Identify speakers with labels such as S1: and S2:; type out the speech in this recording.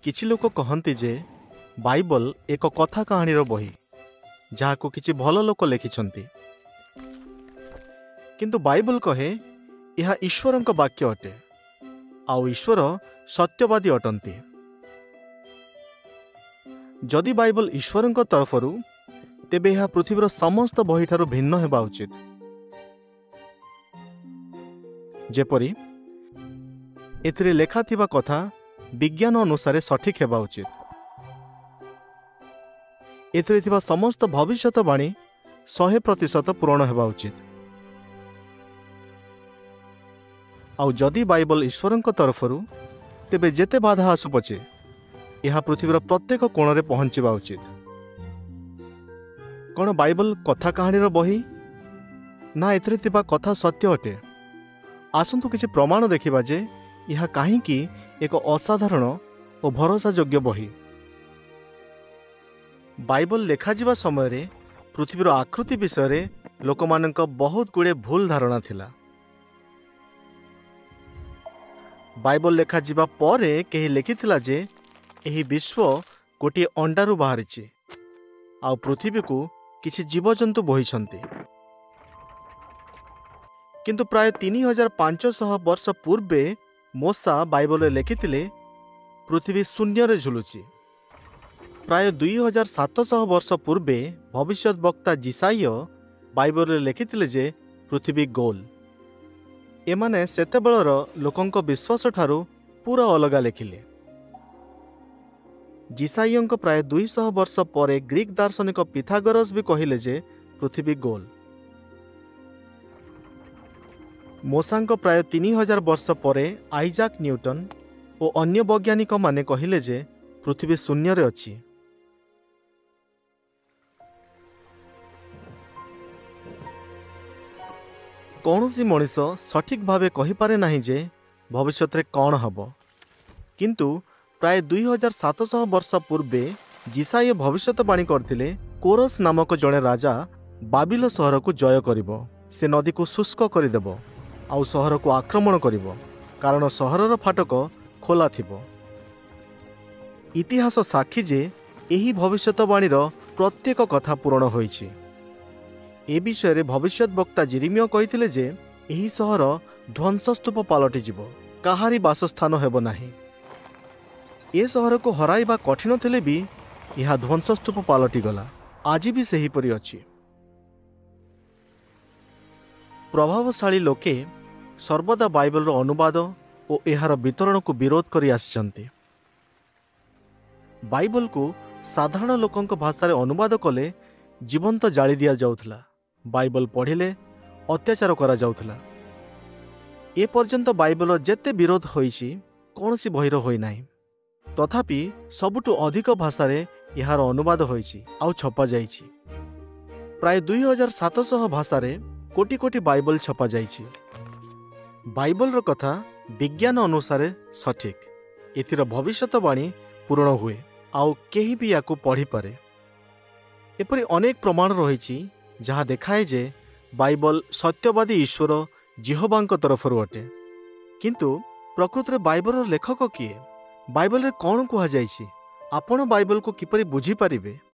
S1: किछि लोक कहती जे बाइबल एक कथा कहानी बही जहाँ को किछि भल लोक लिखिछन्ति, किंतु बाइबल कहे यह ईश्वरंक वाक्य अटे आउ ईश्वर सत्यवादी अटंती। जदि बाइबल ईश्वरंक तरफरु तेबे यह पृथ्वीर समस्त बही ठारू भिन्न हेबा उचित। जेपरि एथिरे लेखा थिबा कथा विज्ञान अनुसारे सठिक हेबा उचित। एथिरे थिबा समस्त भविष्यतवाणी 100% पूर्ण हेबा उचित। आउ जदि बाइबल ईश्वरंक तरफरु तेबे जेते बाधा आसु पछे यह पृथ्वीर प्रत्येक कोण रे पहुंचवा उचित। कौन बाइबल कथा कहानी बही ना एथिरे थिबा कथा सत्य अटे? आसंतु किछि प्रमाण देखिबा जे यह काहींकि एक असाधारण और भरोसा योग्य बही। बाइबल लेखा जिबा समय रे पृथ्वीर आकृति विषय रे लोकमानंक बहुत गुड़े भूल धारणा थिला। बाइबल लेखा जिबा परे केही लेखिथिला जे एही विश्व गोटे अंडारू बाहरिछि आउ पृथ्वी को किछि जीवजंतु बोहिछन्ति। किंतु प्राय 3500 वर्ष पूर्वे मोसा बाइबल लेखिथिले पृथ्वी शून्य रे झुलुछि। प्राय 2700 वर्ष पूर्वे भविष्यत वक्ता जिसाइय बाइबल लेखिथिले जे पृथ्वी गोल। एमाने सेतेबेलर लोकंक विश्वास ठारू पूरा अलगा लेखिले। जिसाइयंक प्राय 200 वर्ष परे ग्रीक दार्शनिक पिथागोरस भी कहिले जे पृथ्वी गोल। मोसांक प्राय 3000 वर्ष परे आइजाक न्यूटन और अन्य वैज्ञानिक माने कहिले जे पृथ्वी शून्य रे अछि। कौनसी मनीष सठिक भावे कहि पारे नाही जे भविष्यत रे कौन हबो, किंतु प्राय 2700 वर्ष पूर्वे जिसाइय भविष्यतवाणी करथिले कोरस नामक जड़े राजा बाबिल सहर को जय करिवो। से नदी को शुष्क करदेव आउ सहर को आक्रमण करिवो, कारण सहरर फाटक खोला थिबो। इतिहास साक्षी जे एही भविष्यतवाणीर प्रत्येक कथा पूर्ण होईछि। ए विषय रे भविष्यत वक्ता जिरिमिया कहिथिले जे एही सहर ध्वंसस्तूप पलटि जिवो, काहारी वासस्थान हेबो नाही। ए सहर को हराइबा कठिन थिले भी यह ध्वंसस्तूप पलटि गला। आज भी सही परि अछि। प्रभावशाली लोके सर्वदा बाइबल अनुवाद और एहार वितरण को विरोध करि आसिछन्ति। बाइबल को साधारण लोकंक भाषा रे अनुवाद कले जीवंत जाली दिया जाउथला। बाइबल पढ़िले अत्याचार करा जाउथला। ए पर्यंत बाइबल जेते विरोध होईछि कोनोसी बहिर होई नाही। तथापि सबुठु अधिक भाषा रे एहार अनुवाद होईछि आउ छपा जाइछि। प्राय 2700 भाषा रे कोटी कोटी बाइबल छपा जाइछि। बाइबल रो कथा विज्ञान अनुसारे सठिक। एथिर भविष्यतवाणी पूर्ण हुए आउ केही भी याकू पढ़ी पारे। एपरि अनेक प्रमाण रहिछि जहाँ देखाए जे बाइबल सत्यवादी ईश्वर जिहोबांक तरफरु अटे। किंतु प्रकृତରେ बाइबलर लेखक किए? बाइबल रे कौन कुहा जाइछि? आपण बाइबल को किपरि बुझी पारिबे?